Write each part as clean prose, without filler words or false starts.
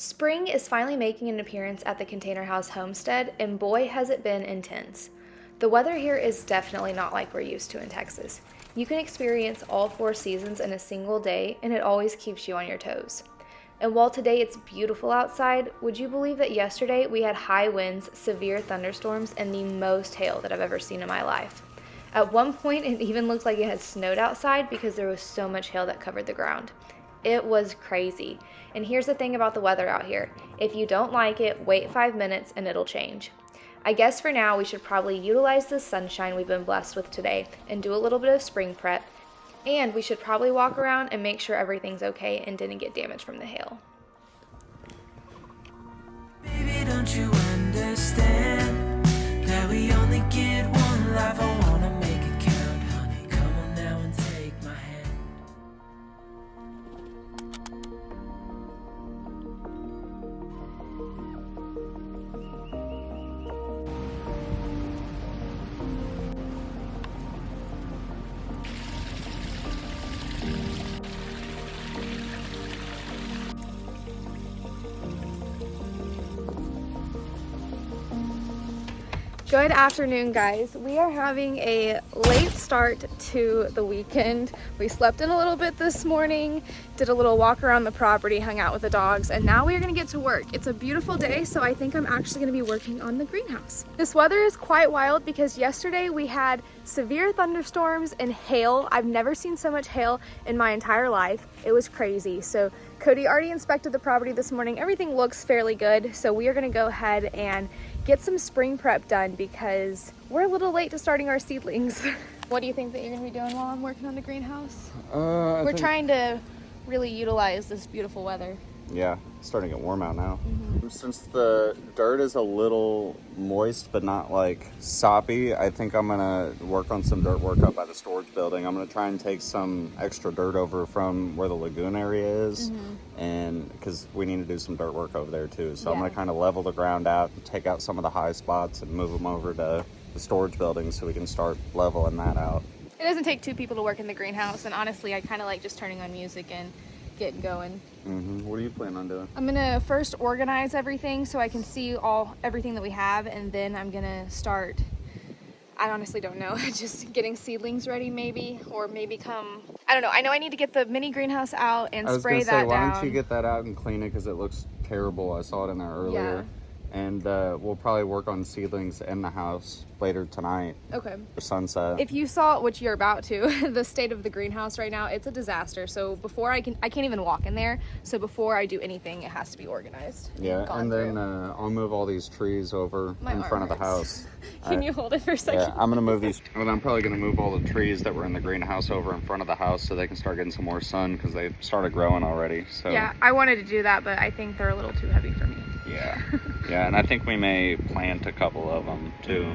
Spring is finally making an appearance at the Container House homestead, and boy has it been intense. The weather here is definitely not like we're used to in Texas. You can experience all 4 seasons in a single day, and it always keeps you on your toes. And while today it's beautiful outside, would you believe that yesterday we had high winds, severe thunderstorms, and the most hail that I've ever seen in my life? At one point, it even looked like it had snowed outside because there was so much hail that covered the ground. It was crazy. And here's the thing about the weather out here. If you don't like it, wait 5 minutes and it'll change. I guess for now, we should probably utilize the sunshine we've been blessed with today and do a little bit of spring prep. And we should probably walk around and make sure everything's okay and didn't get damaged from the hail. Baby, don't you understand that we only get one life? I wanna make it count, honey. Come on now and take my hand. Good afternoon, guys. We are having a late start to the weekend. We slept in a little bit this morning, did a little walk around the property, hung out with the dogs, and now we are gonna get to work. It's a beautiful day, so I think I'm actually gonna be working on the greenhouse. This weather is quite wild because yesterday we had severe thunderstorms and hail. I've never seen so much hail in my entire life. It was crazy. So Cody already inspected the property this morning. Everything looks fairly good, so we are gonna go ahead and get some spring prep done because we're a little late to starting our seedlings. What do you think that you're gonna be doing while I'm working on the greenhouse? We're trying to really utilize this beautiful weather. Yeah, it's starting to get warm out now. Since the dirt is a little moist but not like soppy, I think I'm gonna work on some dirt work up by the storage building. I'm gonna try and take some extra dirt over from where the lagoon area is, and because we need to do some dirt work over there too. So I'm gonna kind of level the ground out and take out some of the high spots and move them over to the storage building so we can start leveling that out. It doesn't take 2 people to work in the greenhouse, and honestly, I kind of like just turning on music and getting going. What do you plan on doing? I'm gonna first organize everything so I can see everything that we have, and then I'm gonna start, I honestly don't know, just getting seedlings ready maybe, or maybe I don't know. I know I need to get the mini greenhouse out and spray that down. Why don't you get that out and clean it, because it looks terrible. I saw it in there earlier. Yeah. And we'll probably work on seedlings in the house later tonight. Okay. For sunset. If you saw, which you're about to, the state of the greenhouse right now, it's a disaster. So before I can't even walk in there. So before I do anything, it has to be organized. Yeah, and then I'll move all these trees over in front of the house. Can you hold it for a second? Yeah, I'm gonna move these. Well, I'm probably gonna move all the trees that were in the greenhouse over in front of the house so they can start getting some more sun, because they've started growing already. So yeah, I wanted to do that, but I think they're a little too heavy for me. Yeah. Yeah, and I think we may plant a couple of them too.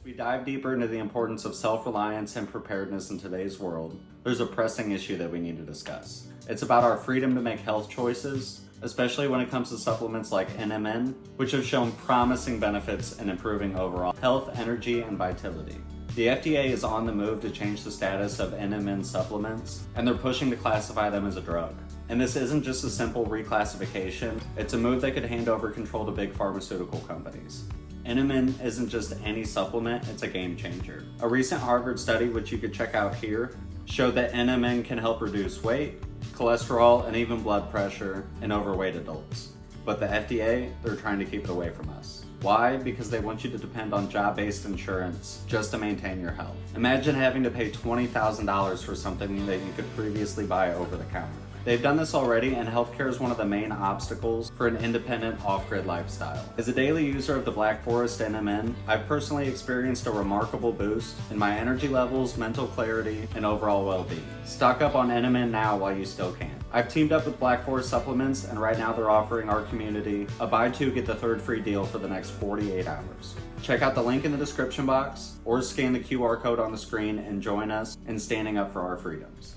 We dive deeper into the importance of self-reliance and preparedness in today's world, there's a pressing issue that we need to discuss. It's about our freedom to make health choices, especially when it comes to supplements like NMN, which have shown promising benefits in improving overall health, energy, and vitality. The FDA is on the move to change the status of NMN supplements, and they're pushing to classify them as a drug. And this isn't just a simple reclassification, it's a move that could hand over control to big pharmaceutical companies. NMN isn't just any supplement, it's a game changer. A recent Harvard study, which you could check out here, showed that NMN can help reduce weight, cholesterol, and even blood pressure in overweight adults. But the FDA, they're trying to keep it away from us. Why? Because they want you to depend on job-based insurance just to maintain your health. Imagine having to pay $20,000 for something that you could previously buy over the counter. They've done this already, and healthcare is one of the main obstacles for an independent off-grid lifestyle. As a daily user of the Black Forest NMN, I've personally experienced a remarkable boost in my energy levels, mental clarity, and overall well-being. Stock up on NMN now while you still can. I've teamed up with Black Forest Supplements, and right now they're offering our community a buy two, get the third free deal for the next 48 hours. Check out the link in the description box or scan the QR code on the screen and join us in standing up for our freedoms.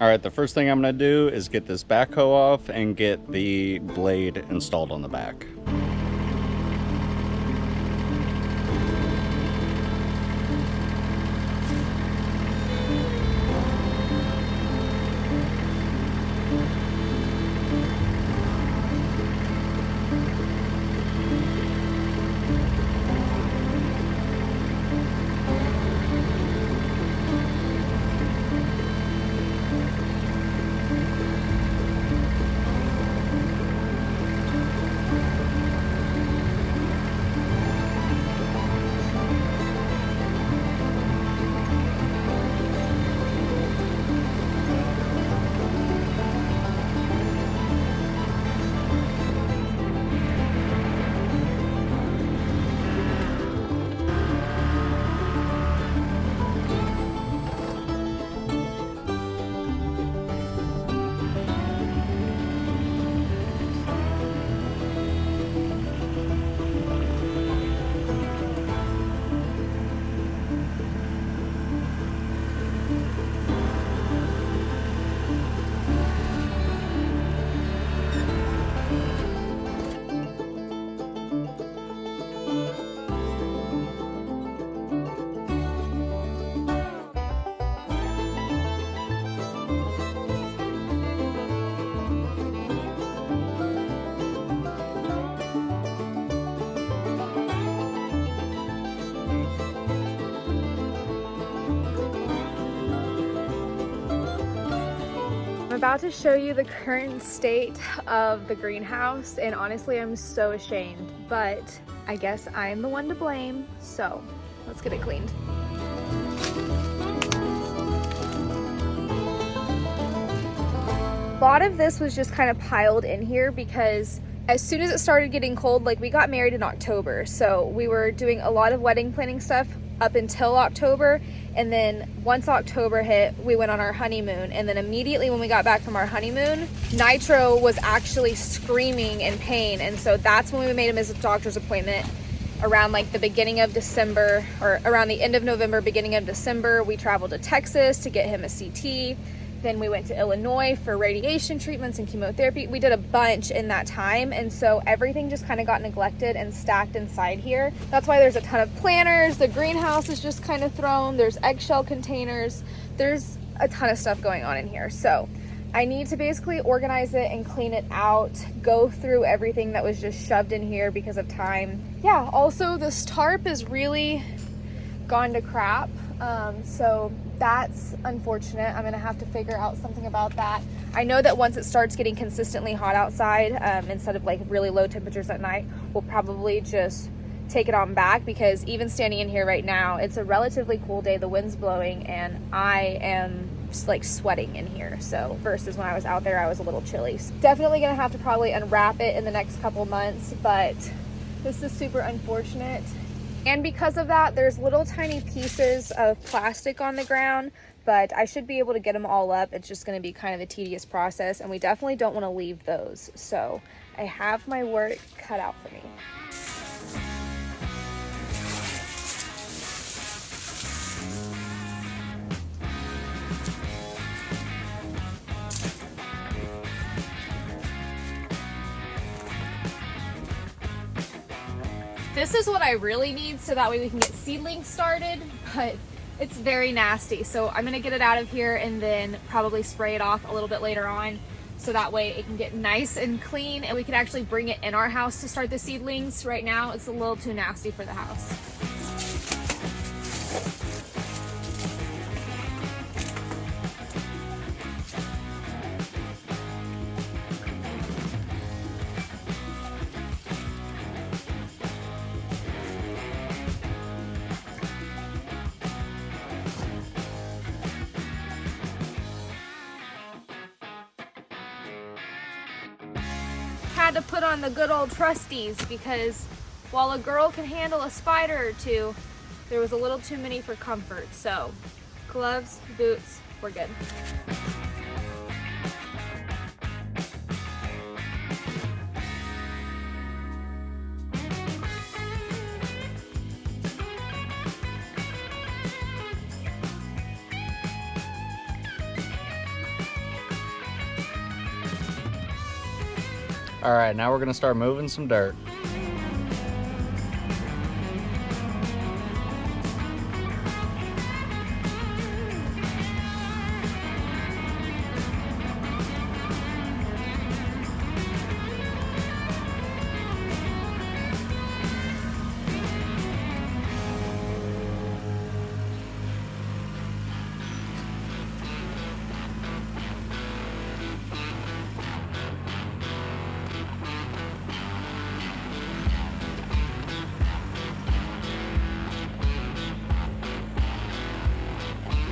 All right, the first thing I'm gonna do is get this backhoe off and get the blade installed on the back. I'm about to show you the current state of the greenhouse, and honestly I'm so ashamed, but I guess I'm the one to blame, so let's get it cleaned. A lot of this was just kind of piled in here because as soon as it started getting cold, like we got married in October, so we were doing a lot of wedding planning stuff up until October, and then once October hit, we went on our honeymoon, and then immediately when we got back from our honeymoon, Nitro was actually screaming in pain, and so that's when we made him his doctor's appointment around like the beginning of December, or around the end of November, beginning of December. We traveled to Texas to get him a CT. Then we went to Illinois for radiation treatments and chemotherapy. We did a bunch in that time, and so everything just kind of got neglected and stacked inside here. That's why there's a ton of planters. The greenhouse is just kind of thrown. There's eggshell containers. There's a ton of stuff going on in here. So I need to basically organize it and clean it out, go through everything that was just shoved in here because of time. Yeah, also this tarp is really gone to crap. So that's unfortunate. I'm gonna have to figure out something about that. I know that once it starts getting consistently hot outside, instead of like really low temperatures at night, we'll probably just take it on back, because even standing in here right now, it's a relatively cool day, the wind's blowing, and I am just like sweating in here. So versus when I was out there, I was a little chilly. So definitely gonna have to probably unwrap it in the next couple months, but this is super unfortunate. And because of that, there's little tiny pieces of plastic on the ground, but I should be able to get them all up. It's just going to be kind of a tedious process, and we definitely don't want to leave those. So I have my work cut out for me. This is what I really need so that way we can get seedlings started, but it's very nasty. So I'm gonna get it out of here and then probably spray it off a little bit later on, so that way it can get nice and clean and we can actually bring it in our house to start the seedlings. Right now it's a little too nasty for the house. Had to put on the good old trusties, because while a girl can handle a spider or two, there was a little too many for comfort. So gloves, boots, we're good. All right, now we're gonna start moving some dirt.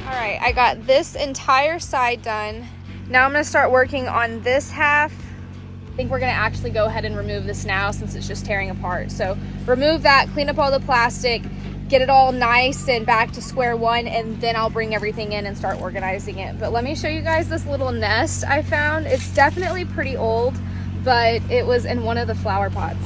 All right, I got this entire side done. Now I'm gonna start working on this half. I think we're gonna actually go ahead and remove this now since it's just tearing apart. So remove that, clean up all the plastic, get it all nice and back to square one, and then I'll bring everything in and start organizing it. But let me show you guys this little nest I found. It's definitely pretty old, but it was in one of the flower pots.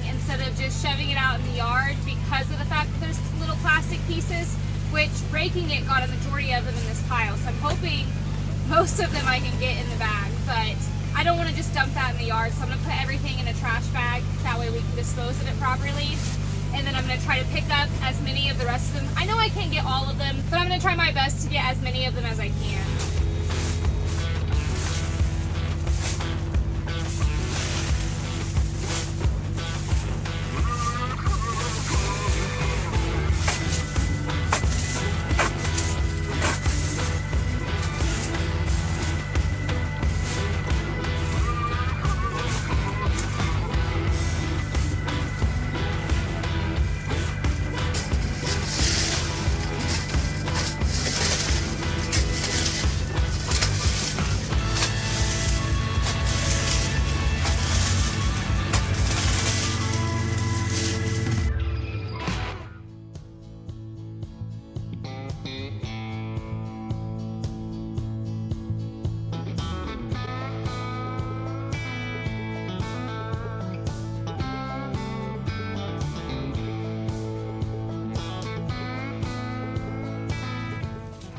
Instead of just shoving it out in the yard because of the fact that there's little plastic pieces, which raking it got a majority of them in this pile. So I'm hoping most of them I can get in the bag, but I don't want to just dump that in the yard. So I'm going to put everything in a trash bag. That way we can dispose of it properly. And then I'm going to try to pick up as many of the rest of them. I know I can't get all of them, but I'm going to try my best to get as many of them as I can.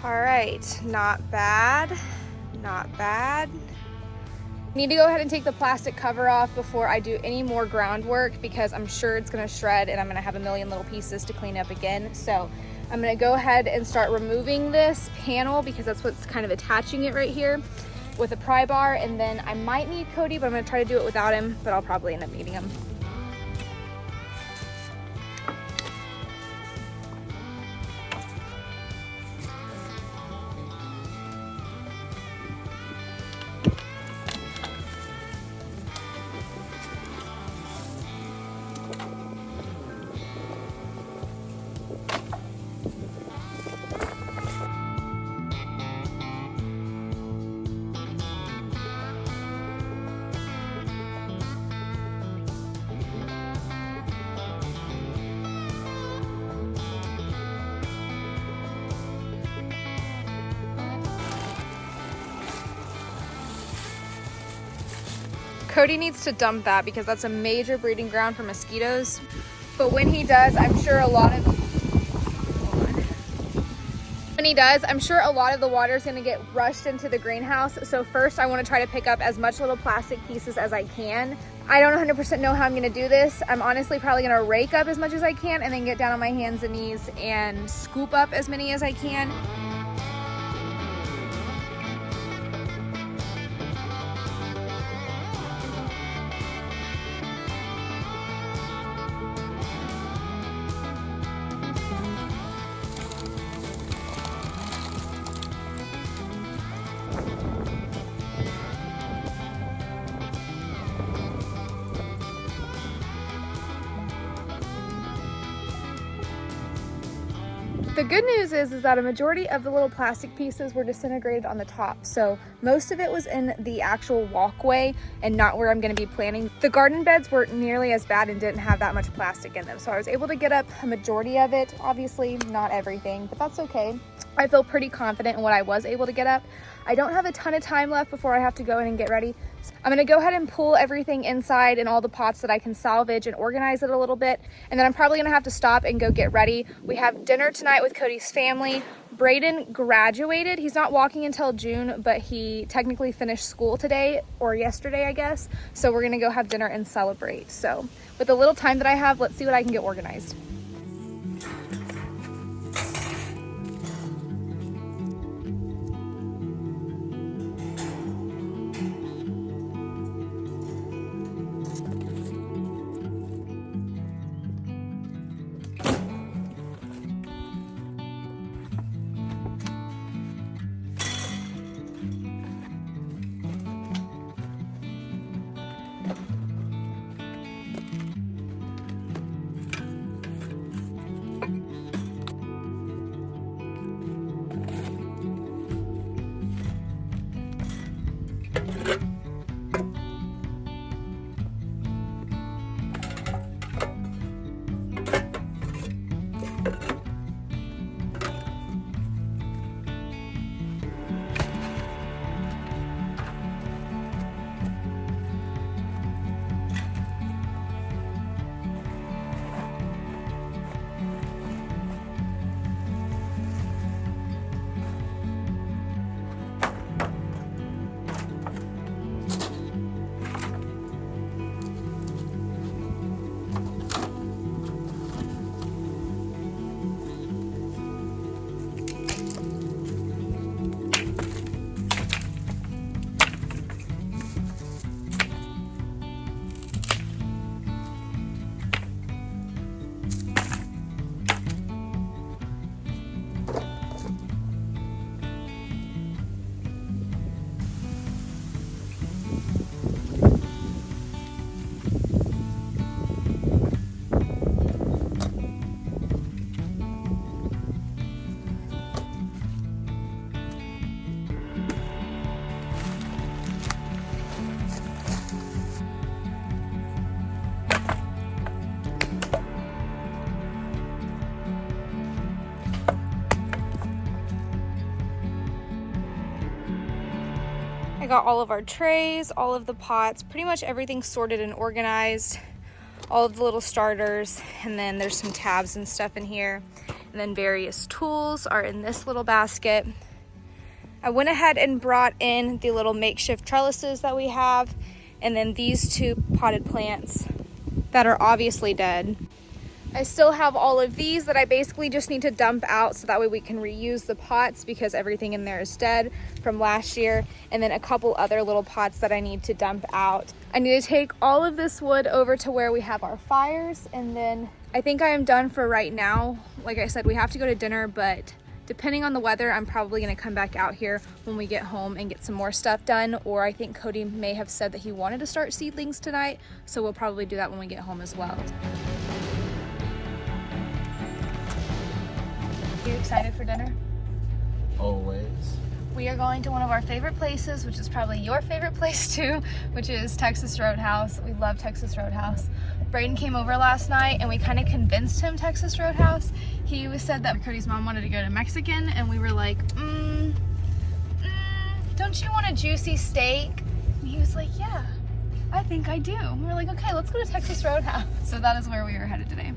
All right, not bad, not bad. Need to go ahead and take the plastic cover off before I do any more groundwork because I'm sure it's gonna shred and I'm gonna have a million little pieces to clean up again. So I'm gonna go ahead and start removing this panel because that's what's kind of attaching it right here with a pry bar. And then I might need Cody, but I'm gonna try to do it without him, but I'll probably end up needing him. Cody needs to dump that because that's a major breeding ground for mosquitoes. But when he does, I'm sure a lot of the water is going to get rushed into the greenhouse. So first I want to try to pick up as much little plastic pieces as I can. I don't 100% know how I'm going to do this. I'm honestly probably going to rake up as much as I can and then get down on my hands and knees and scoop up as many as I can. The good news is that a majority of the little plastic pieces were disintegrated on the top. So most of it was in the actual walkway and not where I'm gonna be planting. The garden beds weren't nearly as bad and didn't have that much plastic in them. So I was able to get up a majority of it. Obviously not everything, but that's okay. I feel pretty confident in what I was able to get up. I don't have a ton of time left before I have to go in and get ready. So I'm gonna go ahead and pull everything inside and all the pots that I can salvage and organize it a little bit. And then I'm probably gonna have to stop and go get ready. We have dinner tonight with Cody's family. Braden graduated. He's not walking until June, but he technically finished school today or yesterday, I guess. So we're gonna go have dinner and celebrate. So with the little time that I have, let's see what I can get organized. I got all of our trays, all of the pots, pretty much everything sorted and organized, all of the little starters, and then there's some tabs and stuff in here. And then various tools are in this little basket. I went ahead and brought in the little makeshift trellises that we have, and then these two potted plants that are obviously dead. I still have all of these that I basically just need to dump out so that way we can reuse the pots because everything in there is dead from last year, and then a couple other little pots that I need to dump out. I need to take all of this wood over to where we have our fires, and then I think I am done for right now. Like I said, we have to go to dinner, but depending on the weather, I'm probably gonna come back out here when we get home and get some more stuff done, or I think Cody may have said that he wanted to start seedlings tonight, so we'll probably do that when we get home as well. Are you excited for dinner? Always. We are going to one of our favorite places, which is probably your favorite place too, which is Texas Roadhouse. We love Texas Roadhouse. Braden came over last night and we kind of convinced him Texas Roadhouse. He said that Cody's mom wanted to go to Mexican, and we were like, don't you want a juicy steak? And he was like, yeah, I think I do. And we were like, okay, let's go to Texas Roadhouse. So that is where we are headed today.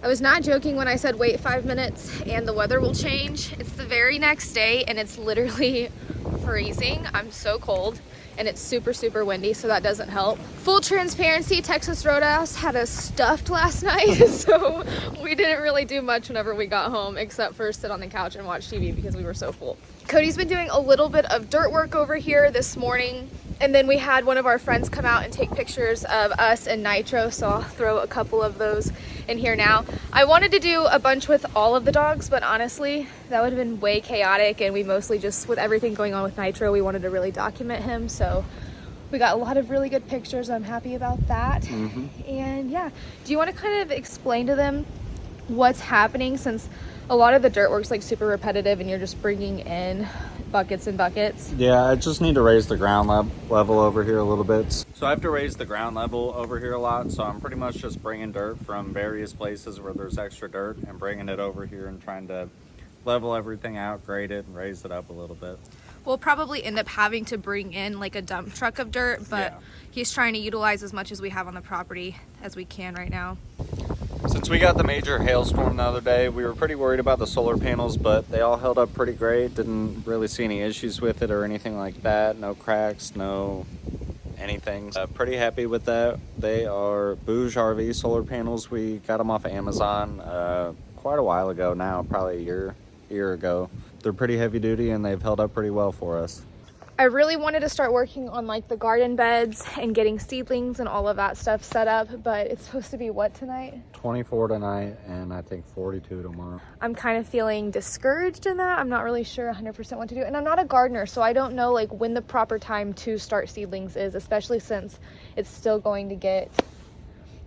I was not joking when I said wait 5 minutes and the weather will change. It's the very next day and it's literally freezing. I'm so cold. and it's super, super windy, so that doesn't help. Full transparency, Texas Roadhouse had us stuffed last night, so we didn't really do much whenever we got home, except for sit on the couch and watch TV because we were so full. Cody's been doing a little bit of dirt work over here this morning, and then we had one of our friends come out and take pictures of us and Nitro, so I'll throw a couple of those in here now. I wanted to do a bunch with all of the dogs, but honestly, that would have been way chaotic, and we mostly just, with everything going on with Nitro, we wanted to really document him, so we got a lot of really good pictures. I'm happy about that. And yeah, do you want to kind of explain to them what's happening, since a lot of the dirt work's like super repetitive and you're just bringing in buckets and buckets? Yeah, I just need to raise the ground level over here a little bit. So I have to raise the ground level over here a lot, so I'm pretty much just bringing dirt from various places where there's extra dirt and bringing it over here and trying to level everything out, grade it, and raise it up a little bit. We'll probably end up having to bring in like a dump truck of dirt, but he's trying to utilize as much as we have on the property as we can right now. Since we got the major hailstorm the other day, we were pretty worried about the solar panels, but they all held up pretty great. Didn't really see any issues with it or anything like that. No cracks, no anything. Pretty happy with that. They are Bouge RV solar panels. We got them off of Amazon quite a while ago now, probably a year ago. They're pretty heavy duty and they've held up pretty well for us. I really wanted to start working on like the garden beds and getting seedlings and all of that stuff set up, but it's supposed to be what tonight? 24 tonight and I think 42 tomorrow. I'm kind of feeling discouraged in that. I'm not really sure 100% what to do. And I'm not a gardener, so I don't know like when the proper time to start seedlings is, especially since it's still going to get,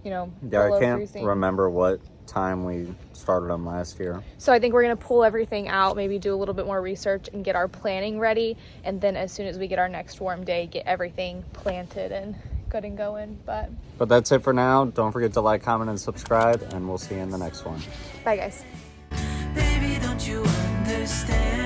you know, below I can't freezing. remember what time we started them last year. So I think we're going to pull everything out, maybe do a little bit more research and get our planning ready, and then as soon as we get our next warm day, get everything planted and good and going. But that's it for now. Don't forget to like, comment, and subscribe, and we'll see you in the next one. bye guys. Baby, don't you understand?